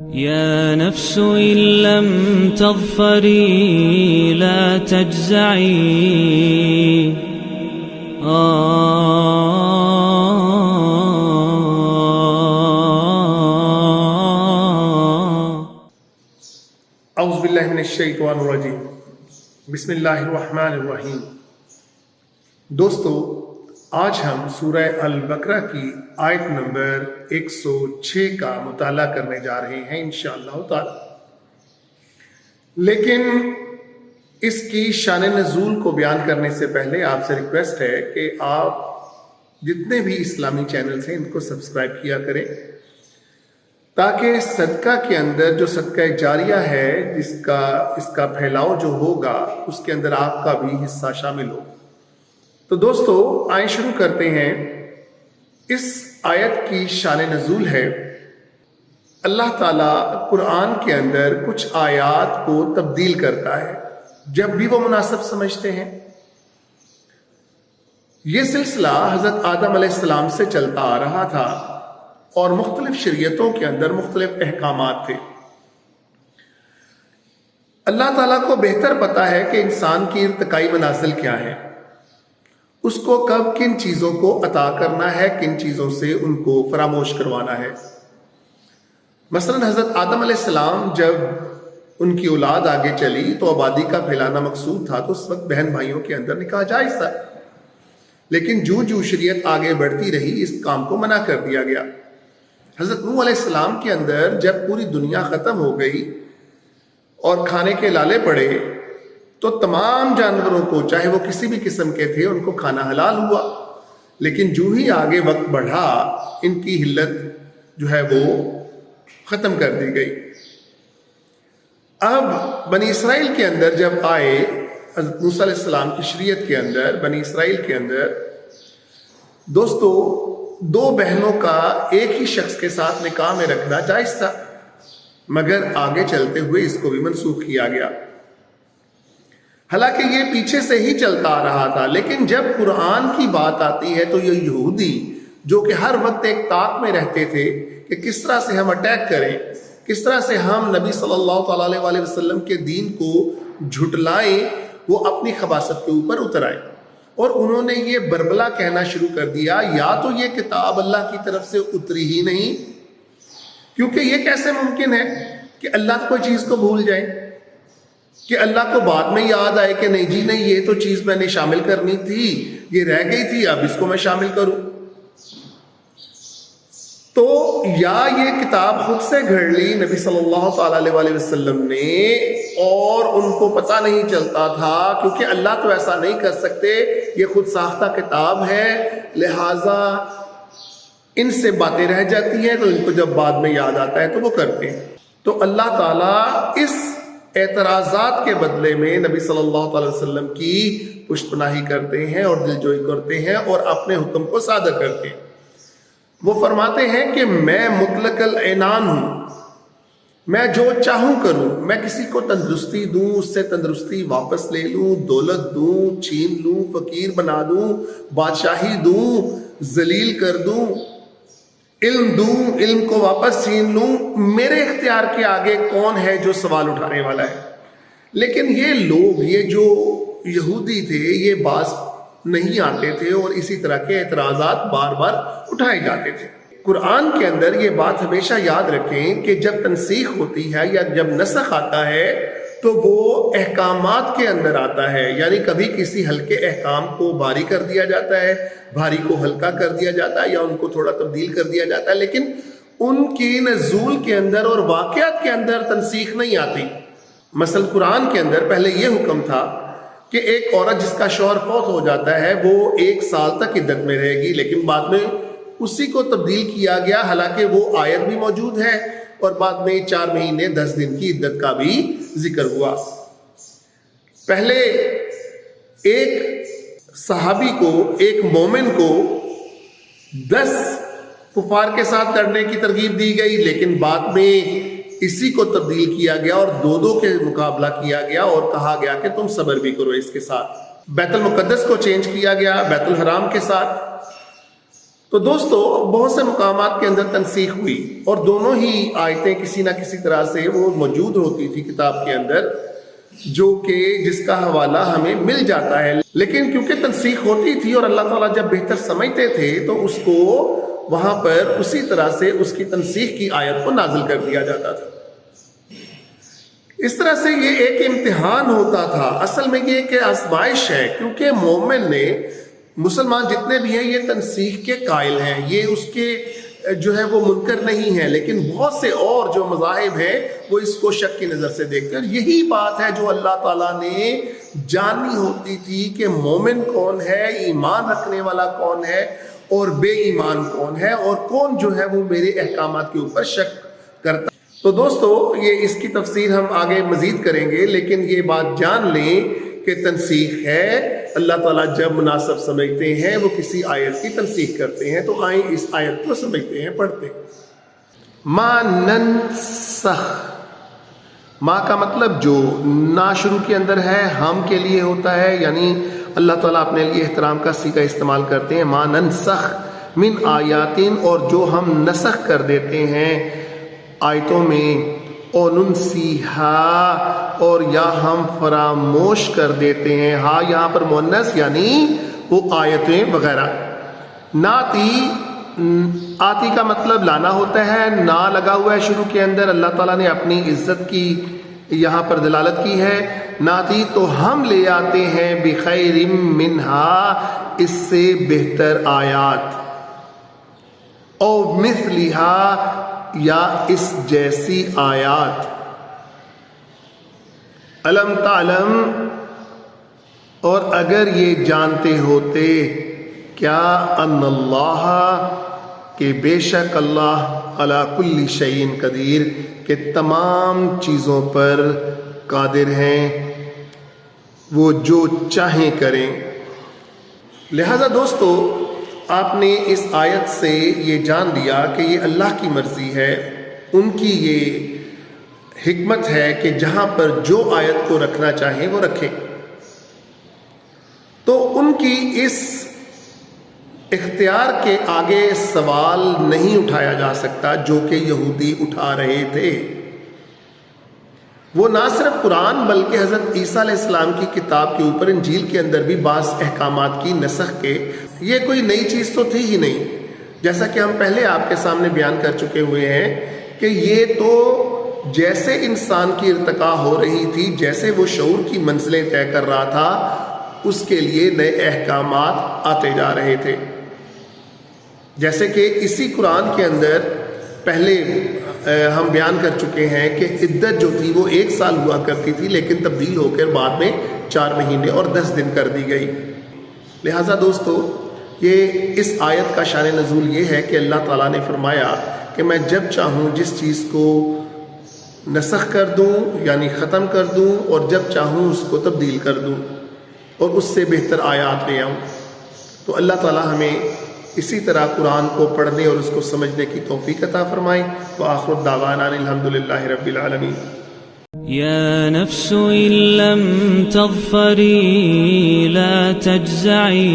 يا نفس إن لم تظفري لا تجزعي اعوذ باللہ من الشیطان الرجیم بسم اللہ الرحمن الرحیم۔ دوستو، آج ہم سورہ البقرہ کی آیت نمبر 106 کا مطالعہ کرنے جا رہے ہیں انشاءاللہ تعالی۔ لیکن اس کی شان نزول کو بیان کرنے سے پہلے آپ سے ریکویسٹ ہے کہ آپ جتنے بھی اسلامی چینلز ہیں ان کو سبسکرائب کیا کریں، تاکہ صدقہ کے اندر جو صدقہ جاریہ ہے اس کا پھیلاؤ جو ہوگا اس کے اندر آپ کا بھی حصہ شامل ہو۔ تو دوستو، آئیں شروع کرتے ہیں۔ اس آیت کی شان نزول ہے، اللہ تعالیٰ قرآن کے اندر کچھ آیات کو تبدیل کرتا ہے جب بھی وہ مناسب سمجھتے ہیں۔ یہ سلسلہ حضرت آدم علیہ السلام سے چلتا آ رہا تھا اور مختلف شریعتوں کے اندر مختلف احکامات تھے۔ اللہ تعالیٰ کو بہتر پتا ہے کہ انسان کی ارتقائی منازل کیا ہے، اس کو کب کن چیزوں کو عطا کرنا ہے، کن چیزوں سے ان کو فراموش کروانا ہے۔ مثلا حضرت آدم علیہ السلام جب ان کی اولاد آگے چلی تو آبادی کا پھیلانا مقصود تھا، تو اس وقت بہن بھائیوں کے اندر نکاح جائز تھا، لیکن جو شریعت آگے بڑھتی رہی اس کام کو منع کر دیا گیا۔ حضرت نوح علیہ السلام کے اندر جب پوری دنیا ختم ہو گئی اور کھانے کے لالے پڑے تو تمام جانوروں کو، چاہے وہ کسی بھی قسم کے تھے، ان کو کھانا حلال ہوا، لیکن جو ہی آگے وقت بڑھا ان کی حلت جو ہے وہ ختم کر دی گئی۔ اب بنی اسرائیل کے اندر جب آئے، حضرت موسیٰ علیہ السلام کی شریعت کے اندر بنی اسرائیل کے اندر دوستو، دو بہنوں کا ایک ہی شخص کے ساتھ نکاح میں رکھنا جائز تھا، مگر آگے چلتے ہوئے اس کو بھی منسوخ کیا گیا۔ حالانکہ یہ پیچھے سے ہی چلتا آ رہا تھا، لیکن جب قرآن کی بات آتی ہے تو یہ یہودی جو کہ ہر وقت ایک طاق میں رہتے تھے کہ کس طرح سے ہم اٹیک کریں، کس طرح سے ہم نبی صلی اللہ تعالی علیہ وسلم کے دین کو جھٹلائیں، وہ اپنی خباثت کے اوپر اتر آئے اور انہوں نے یہ بربلا کہنا شروع کر دیا، یا تو یہ کتاب اللہ کی طرف سے اتری ہی نہیں، کیونکہ یہ کیسے ممکن ہے کہ اللہ کوئی چیز کو بھول جائے، کہ اللہ کو بعد میں یاد آئے کہ نہیں جی نہیں، یہ تو چیز میں نے شامل کرنی تھی، یہ رہ گئی تھی، اب اس کو میں شامل کروں۔ تو یا یہ کتاب خود سے گھڑ لی نبی صلی اللہ تعالی علیہ وسلم نے اور ان کو پتہ نہیں چلتا تھا، کیونکہ اللہ تو ایسا نہیں کر سکتے، یہ خود ساختہ کتاب ہے، لہٰذا ان سے باتیں رہ جاتی ہیں، تو ان کو جب بعد میں یاد آتا ہے تو وہ کرتے ہیں۔ تو اللہ تعالیٰ اس اعتراضات کے بدلے میں نبی صلی اللہ علیہ وسلم کی پشت پناہی کرتے ہیں اور دلجوئی کرتے ہیں اور اپنے حکم کو صادر کرتے ہیں۔ وہ فرماتے ہیں کہ میں مطلق العنان ہوں، میں جو چاہوں کروں، میں کسی کو تندرستی دوں، اس سے تندرستی واپس لے لوں، دولت دوں، چھین لوں، فقیر بنا دوں، بادشاہی دوں، ذلیل کر دوں، علم دوں، علم کو واپس چھین لوں، میرے اختیار کے آگے کون ہے جو سوال اٹھانے والا ہے۔ لیکن یہ لوگ، یہ جو یہودی تھے، یہ باز نہیں آتے تھے اور اسی طرح کے اعتراضات بار بار اٹھائے جاتے تھے۔ قرآن کے اندر یہ بات ہمیشہ یاد رکھیں کہ جب تنسیخ ہوتی ہے یا جب نسخ آتا ہے تو وہ احکامات کے اندر آتا ہے، یعنی کبھی کسی ہلکے احکام کو بھاری کر دیا جاتا ہے، بھاری کو ہلکا کر دیا جاتا ہے، یا ان کو تھوڑا تبدیل کر دیا جاتا ہے، لیکن ان کی نزول کے اندر اور واقعات کے اندر تنسیخ نہیں آتی۔ مثلا قرآن کے اندر پہلے یہ حکم تھا کہ ایک عورت جس کا شوہر فوت ہو جاتا ہے وہ 1 سال تک عدت میں رہے گی، لیکن بعد میں اسی کو تبدیل کیا گیا، حالانکہ وہ آیت بھی موجود ہے اور بعد میں 4 مہینے 10 دن کی عدت کا بھی ذکر ہوا۔ پہلے ایک صحابی کو، ایک مومن کو 10 کفار کے ساتھ لڑنے کی ترغیب دی گئی، لیکن بعد میں اسی کو تبدیل کیا گیا اور 2 کے مقابلہ کیا گیا اور کہا گیا کہ تم صبر بھی کرو اس کے ساتھ۔ بیت المقدس کو چینج کیا گیا بیت الحرام کے ساتھ، تو دوستو بہت سے مقامات کے اندر تنسیخ ہوئی اور دونوں ہی آیتیں کسی نہ کسی طرح سے وہ موجود ہوتی تھی کتاب کے اندر، جو کہ جس کا حوالہ ہمیں مل جاتا ہے، لیکن کیونکہ تنسیخ ہوتی تھی اور اللہ تعالیٰ جب بہتر سمجھتے تھے تو اس کو وہاں پر اسی طرح سے اس کی تنسیخ کی آیت کو نازل کر دیا جاتا تھا۔ اس طرح سے یہ ایک امتحان ہوتا تھا، اصل میں یہ ایک آزمائش ہے، کیونکہ مومن نے، مسلمان جتنے بھی ہیں یہ تنسیخ کے قائل ہیں، یہ اس کے جو ہے وہ منکر نہیں ہے، لیکن بہت سے اور جو مذاہب ہیں وہ اس کو شک کی نظر سے دیکھتے ہیں۔ یہی بات ہے جو اللہ تعالیٰ نے جاننی ہوتی تھی کہ مومن کون ہے، ایمان رکھنے والا کون ہے اور بے ایمان کون ہے، اور کون جو ہے وہ میرے احکامات کے اوپر شک کرتا ہے۔ تو دوستو یہ اس کی تفسیر ہم آگے مزید کریں گے، لیکن یہ بات جان لیں کہ تنسیخ ہے، اللہ تعالیٰ جب مناسب سمجھتے ہیں وہ کسی آیت کی تنسیخ کرتے ہیں۔ تو آئیں اس آیت کو سمجھتے ہیں، پڑھتے ہیں۔ ما ننسخ، ما کا مطلب جو نا شروع کے اندر ہے، ہم کے لیے ہوتا ہے، یعنی اللہ تعالیٰ اپنے لیے احترام کا صیغہ استعمال کرتے ہیں۔ ما ننسخ من آیاتین، اور جو ہم نسخ کر دیتے ہیں آیتوں میں، او ننسیہا، اور یا ہم فراموش کر دیتے ہیں، ہاں یہاں پر مؤنث یعنی وہ آیتیں وغیرہ۔ ناتی، آتی کا مطلب لانا ہوتا ہے، نا لگا ہوا ہے شروع کے اندر، اللہ تعالیٰ نے اپنی عزت کی یہاں پر دلالت کی ہے۔ ناتی تو ہم لے آتے ہیں بخیر منہا، اس سے بہتر آیات، او مثلہا، یا اس جیسی آیات۔ علم تعلم، اور اگر یہ جانتے ہوتے کیا، ان اللہ، کہ بے شک اللہ، علی کل شیء قدیر، کہ تمام چیزوں پر قادر ہیں، وہ جو چاہیں کریں۔ لہذا دوستو آپ نے اس آیت سے یہ جان لیا کہ یہ اللہ کی مرضی ہے، ان کی یہ حکمت ہے کہ جہاں پر جو آیت کو رکھنا چاہیں وہ رکھیں۔ تو ان کی اس اختیار کے آگے سوال نہیں اٹھایا جا سکتا جو کہ یہودی اٹھا رہے تھے۔ وہ نہ صرف قرآن بلکہ حضرت عیسیٰ علیہ السلام کی کتاب کے اوپر، انجیل کے اندر بھی بعض احکامات کی نسخ کے، یہ کوئی نئی چیز تو تھی ہی نہیں، جیسا کہ ہم پہلے آپ کے سامنے بیان کر چکے ہوئے ہیں کہ یہ تو جیسے انسان کی ارتقا ہو رہی تھی، جیسے وہ شعور کی منزلیں طے کر رہا تھا، اس کے لیے نئے احکامات آتے جا رہے تھے۔ جیسے کہ اسی قرآن کے اندر پہلے ہم بیان کر چکے ہیں کہ عدت جو تھی وہ 1 سال ہوا کرتی تھی، لیکن تبدیل ہو کر بعد میں 4 مہینے اور 10 دن کر دی گئی۔ لہٰذا دوستو یہ اس آیت کا شان نزول یہ ہے کہ اللہ تعالیٰ نے فرمایا کہ میں جب چاہوں جس چیز کو نسخ کر دوں یعنی ختم کر دوں، اور جب چاہوں اس کو تبدیل کر دوں اور اس سے بہتر آیات لے آؤں۔ تو اللہ تعالیٰ ہمیں اسی طرح قرآن کو پڑھنے اور اس کو سمجھنے کی توفیق عطا فرمائے۔ وآخر الدعوانا الحمدللہ رب العالمین۔ يا نفس إن لم تظفري لا تجزعي